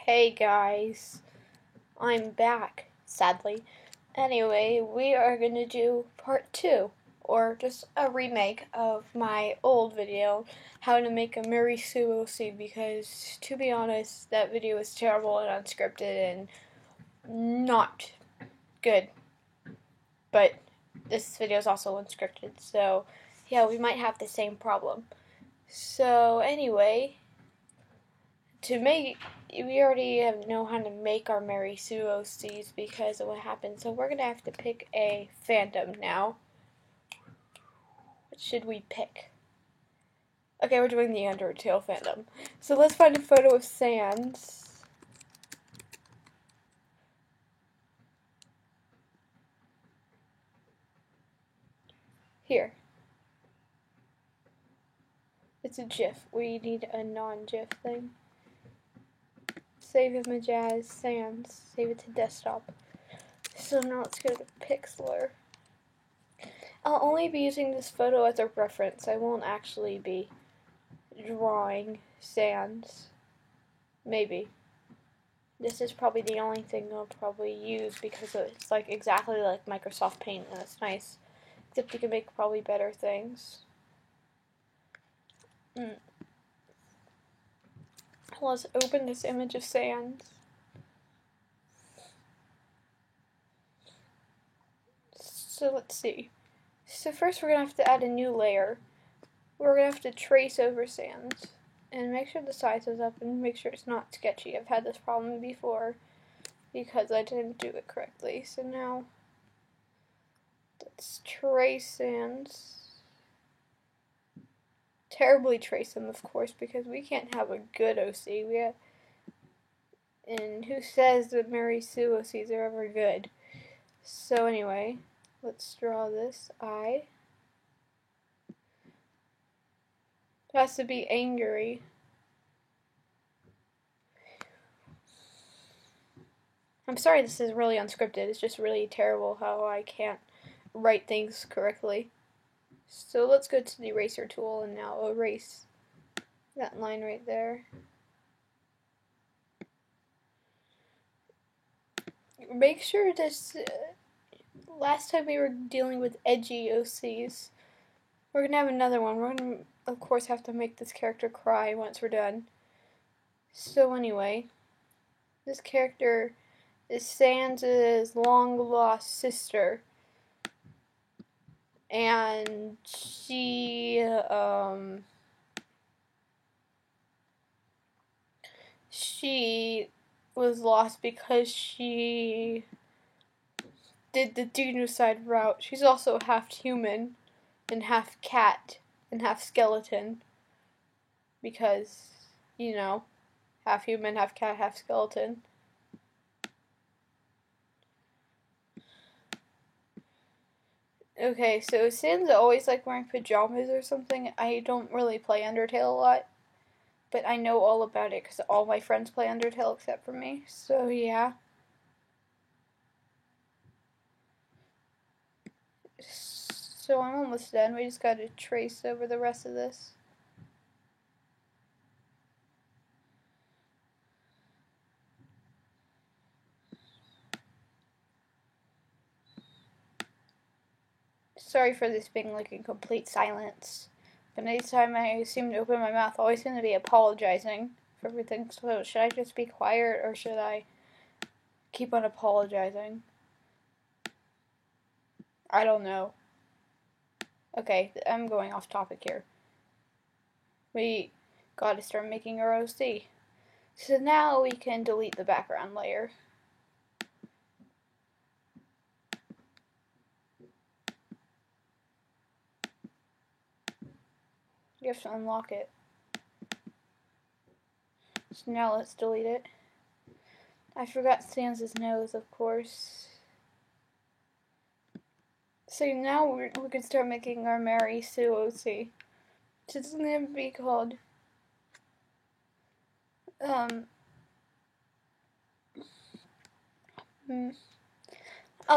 Hey guys, I'm back, sadly. Anyway, we are gonna do part 2, or just a remake of my old video, how to make a Mary Sue OC, because to be honest, that video was terrible and unscripted and not good. But this video is also unscripted, so yeah, we might have the same problem. So anyway, we already know how to make our Mary Sue OCs because of what happened, so we're gonna have to pick a fandom now. What should we pick? Okay, we're doing the Undertale fandom. So let's find a photo of Sans. Here. It's a GIF. We need a non-GIF thing. Save image as Sans. Save it to desktop. So now let's go to Pixlr. I'll only be using this photo as a reference. I won't actually be drawing Sans. Maybe. This is probably the only thing I'll probably use because it's like exactly like Microsoft Paint and it's nice. Except you can make probably better things. Let's open this image of Sans. So let's see. So first we're going to have to add a new layer. We're going to have to trace over Sans. And make sure the size is up and make sure it's not sketchy. I've had this problem before because I didn't do it correctly. So now let's trace Sans. Terribly trace them, of course, because we can't have a good OC. And who says that Mary Sue OCs are ever good? So anyway, let's draw this eye. It has to be angry. I'm sorry this is really unscripted. It's just really terrible how I can't write things correctly. So let's go to the eraser tool and now erase that line right there. Make sure this, last time we were dealing with edgy OCs. We're going to have another one. We're going to, of course, have to make this character cry once we're done. So anyway, this character is Sans' long-lost sister. And she was lost because she did the genocide route. She's also half human and half cat and half skeleton because, you know, half human, half cat, half skeleton. Okay, so Sans always like wearing pajamas or something. I don't really play Undertale a lot, but I know all about it because all my friends play Undertale except for me. So yeah. So I'm almost done. We just gotta trace over the rest of this. Sorry for this being like in complete silence. But anytime I seem to open my mouth, I always seem to be apologizing for everything. So should I just be quiet or should I keep on apologizing? I don't know. Okay, I'm going off topic here. We gotta start making our OC. So now we can delete the background layer. You have to unlock it. So now let's delete it. I forgot Sans' nose, of course. So now we can start making our Mary Sue OC. It's gonna be called I'll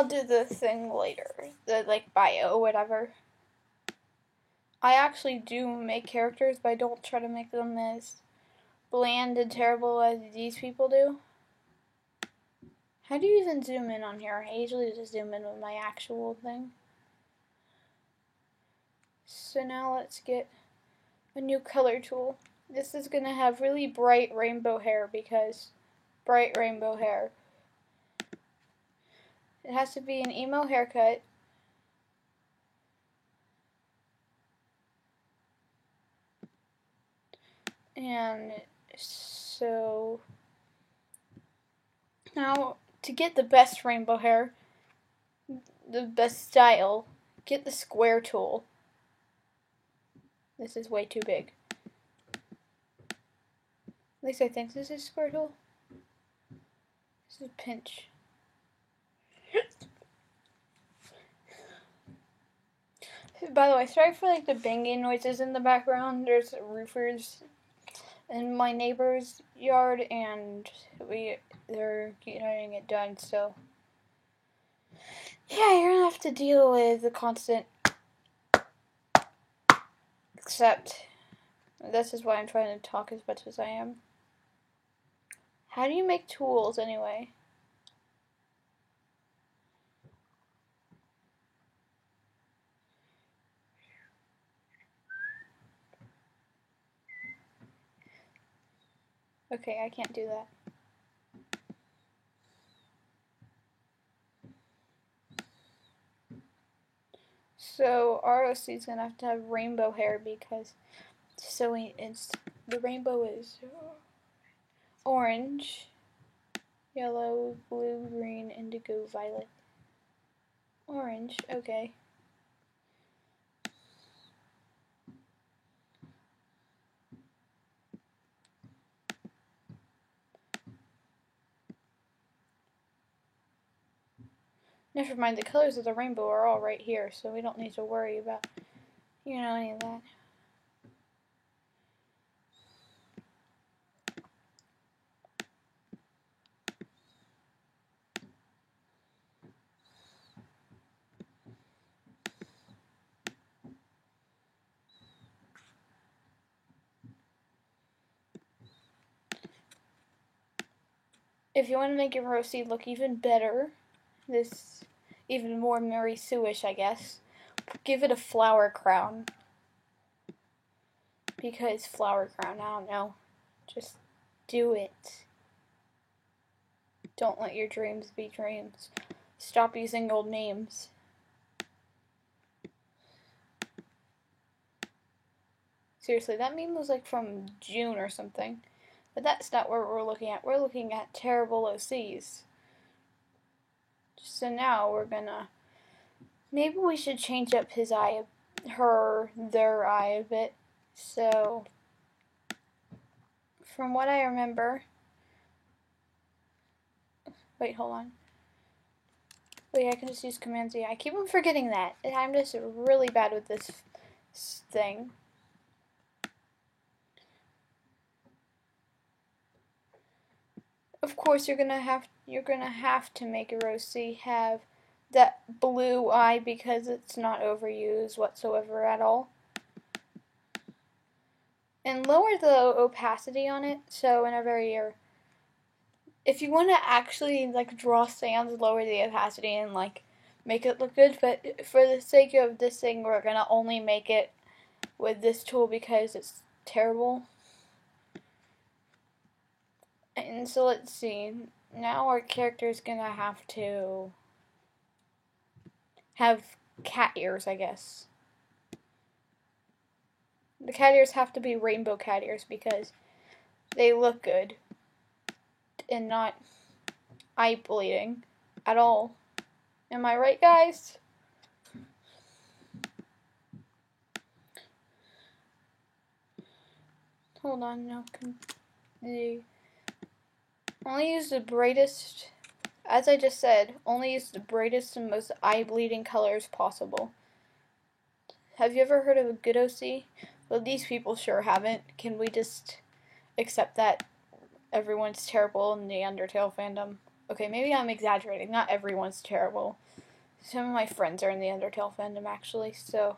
do the thing later. The like bio, whatever. I actually do make characters, but I don't try to make them as bland and terrible as these people do. How do you even zoom in on here? I usually just zoom in with my actual thing. So now let's get a new color tool. This is going to have really bright rainbow hair because bright rainbow hair. It has to be an emo haircut. And so now to get the best rainbow hair, the best style, get the square tool. This is way too big. At least I think this is square tool. This is pinch. By the way, sorry for like the banging noises in the background. There's roofers in my neighbor's yard, and they're getting it done. So yeah, you're gonna have to deal with the constant. Except this is why I'm trying to talk as much as I am. How do you make tools anyway? Okay, I can't do that. So ROC is gonna have to have rainbow hair because the rainbow is orange, yellow, blue, green, indigo, violet. Orange, okay. Never mind, the colors of the rainbow are all right here, so we don't need to worry about, any of that. If you want to make your roasty look even better, even more Mary Sue-ish, I guess, give it a flower crown. Because flower crown, I don't know. Just do it. Don't let your dreams be dreams. Stop using old names. Seriously, that meme was like from June or something. But that's not what we're looking at. We're looking at terrible OCs. So now we're gonna... Maybe we should change up his eye, their eye a bit. So, from what I remember... Wait, hold on. Wait, I can just use Command Z. I keep on forgetting that. I'm just really bad with this thing. Of course, you're gonna have to make a Rosie have that blue eye because it's not overused whatsoever at all. And lower the opacity on it, so whenever if you want to actually like draw sands, lower the opacity and like make it look good. But for the sake of this thing, we're gonna only make it with this tool because it's terrible. And so let's see. Now our character is gonna have to have cat ears, I guess. The cat ears have to be rainbow cat ears because they look good and not eye bleeding at all. Am I right, guys? Hold on, no. Only use the brightest, as I just said, only use the brightest and most eye-bleeding colors possible. Have you ever heard of a good OC? Well, these people sure haven't. Can we just accept that everyone's terrible in the Undertale fandom? Okay, maybe I'm exaggerating. Not everyone's terrible. Some of my friends are in the Undertale fandom, actually, so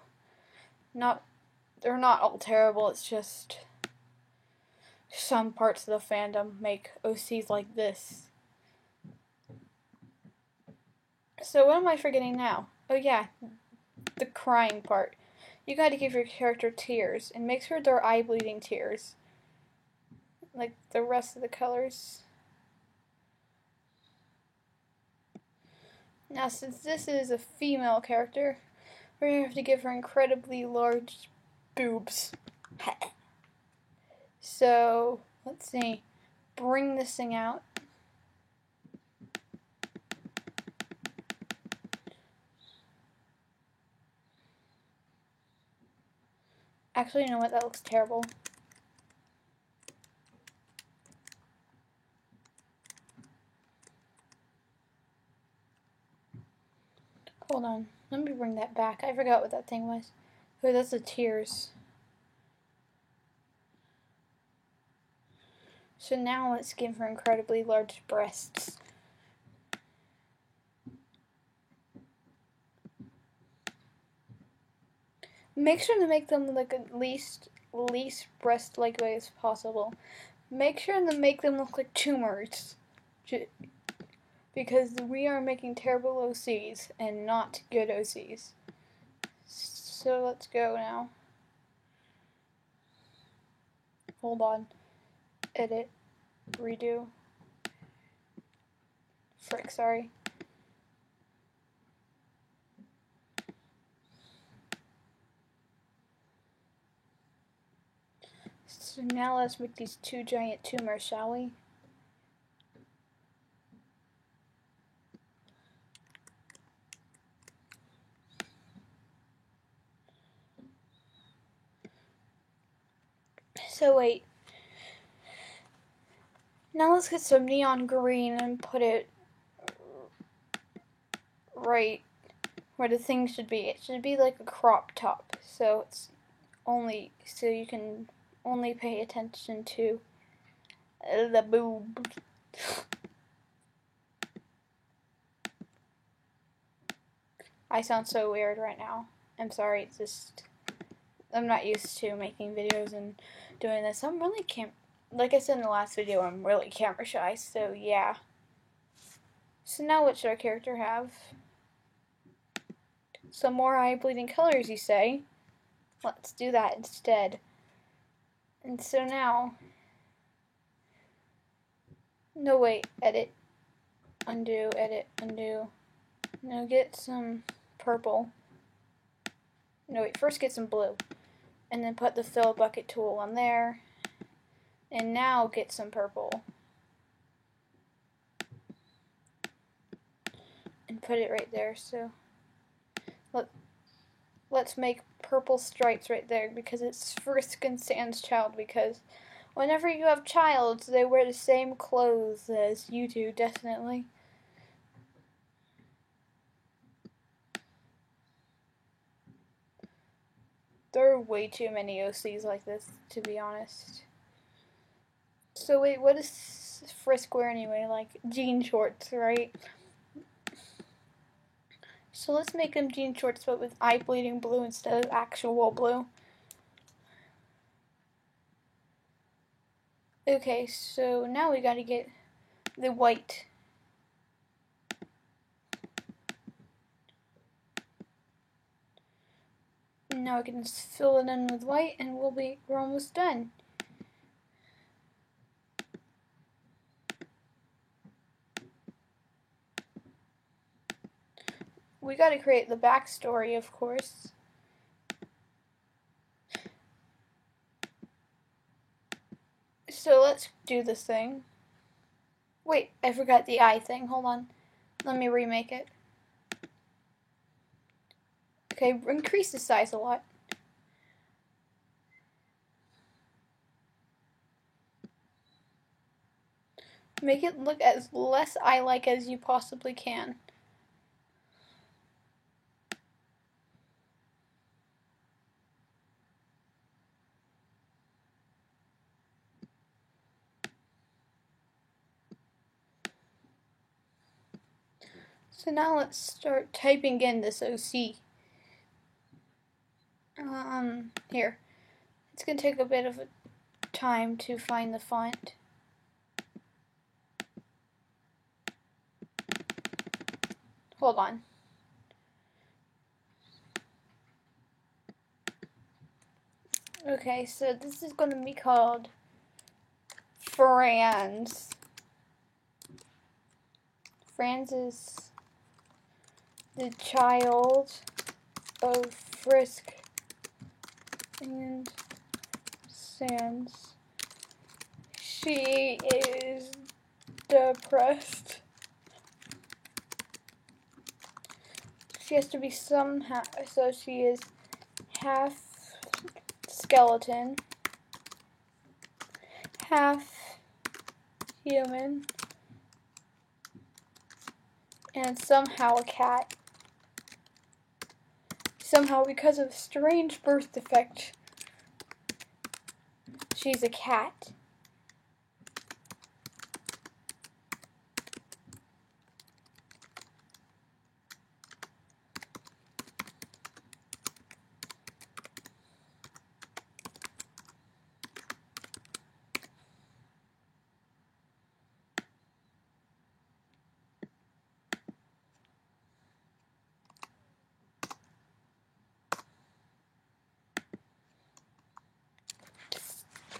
they're not all terrible. It's just some parts of the fandom make OCs like this. So what am I forgetting now? Oh yeah, the crying part. You gotta give your character tears, and make sure they're eye-bleeding tears. Like the rest of the colors. Now, since this is a female character, we're gonna have to give her incredibly large boobs. So, let's see. Bring this thing out. Actually, you know what? That looks terrible. Hold on. Let me bring that back. I forgot what that thing was. Oh, that's the tears. So now let's give her incredibly large breasts. Make sure to make them like at least breast-like way as possible. Make sure to make them look like tumors. Because we are making terrible OCs and not good OCs. So let's go now. Hold on. Edit. Redo. Frick, sorry. So now let's make these two giant tumors, shall we? So wait. Now let's get some neon green and put it right where the thing should be. It should be like a crop top, so it's only so you can only pay attention to the boob. I sound so weird right now. I'm sorry, it's just I'm not used to making videos and doing this. I'm really like I said in the last video, I'm really camera shy, so yeah. So now what should our character have? Some more eye-bleeding colors, you say? Let's do that instead. And so now... No, wait. Edit. Undo. Edit. Undo. Now get some purple. No, wait. First get some blue. And then put the fill bucket tool on there. And now get some purple. And put it right there, so... Let's make purple stripes right there because it's Frisk and Sans child, because whenever you have childs, they wear the same clothes as you do, definitely. There are way too many OCs like this, to be honest. So wait, what does Frisk wear anyway? Like jean shorts, right? So let's make them jean shorts, but with eye-bleeding blue instead of actual blue. Okay, so now we gotta get the white. Now we can just fill it in with white and we're almost done. We gotta create the backstory, of course. So let's do this thing. Wait, I forgot the eye thing. Hold on. Let me remake it. Okay, increase the size a lot. Make it look as less eye-like as you possibly can. So now let's start typing in this OC. Here. It's gonna take a bit of time to find the font. Hold on. Okay, so this is going to be called Franz. Franz is the child of Frisk and Sans. She is depressed. She has to be somehow, so she is half skeleton, half human, and somehow a cat. Somehow, because of a strange birth defect, she's a cat.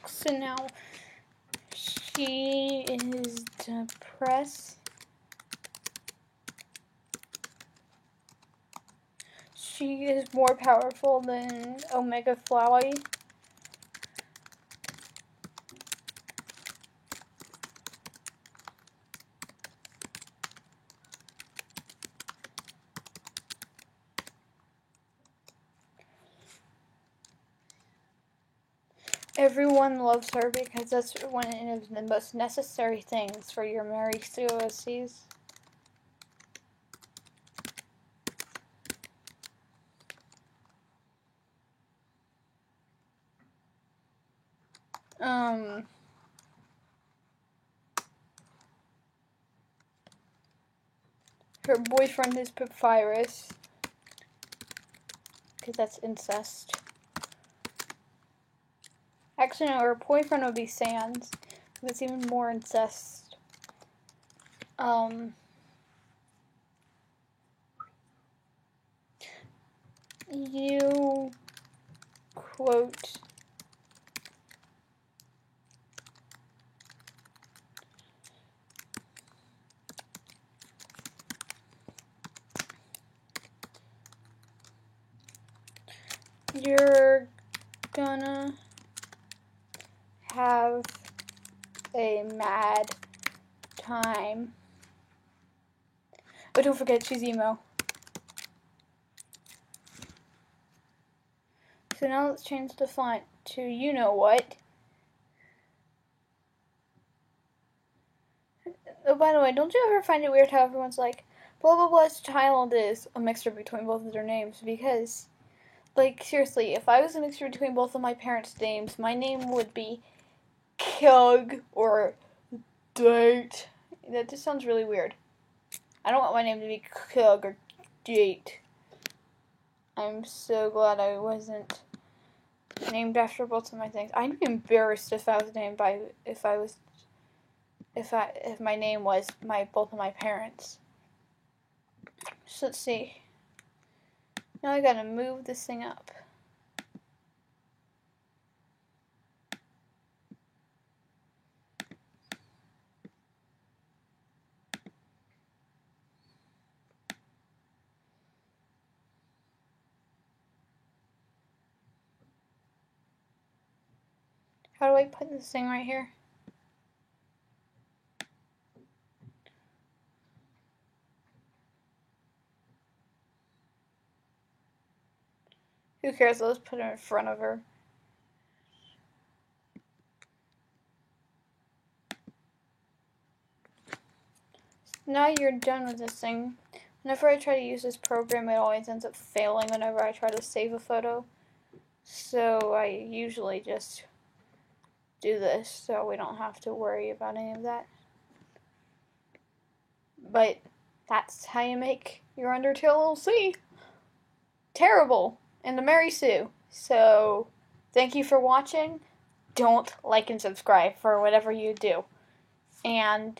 So now she is depressed. She is more powerful than Omega Flowey. Everyone loves her because that's one of the most necessary things for your Mary Sue OCs. Her boyfriend is Papyrus, because that's incest. Actually, no, her boyfriend would be Sans, because it's even more incest. You quote you're gonna have a mad time. But don't forget, she's emo. So now let's change the font to you know what. Oh, by the way, don't you ever find it weird how everyone's like, blah blah blah's child is a mixture between both of their names? Because, like, seriously, if I was a mixture between both of my parents' names, my name would be Kug or Date. That just sounds really weird. I don't want my name to be Kug or Date. I'm so glad I wasn't named after both of my things. I'd be embarrassed if I was named by if my name was both of my parents. So let's see. Now I gotta move this thing up. How do I put this thing right here? Who cares? Let's put it in front of her. Now you're done with this thing. Whenever I try to use this program, it always ends up failing whenever I try to save a photo. So I usually just do this so we don't have to worry about any of that. But that's how you make your Undertale LC. Terrible. And the Mary Sue. So thank you for watching. don't like and subscribe for whatever you do. And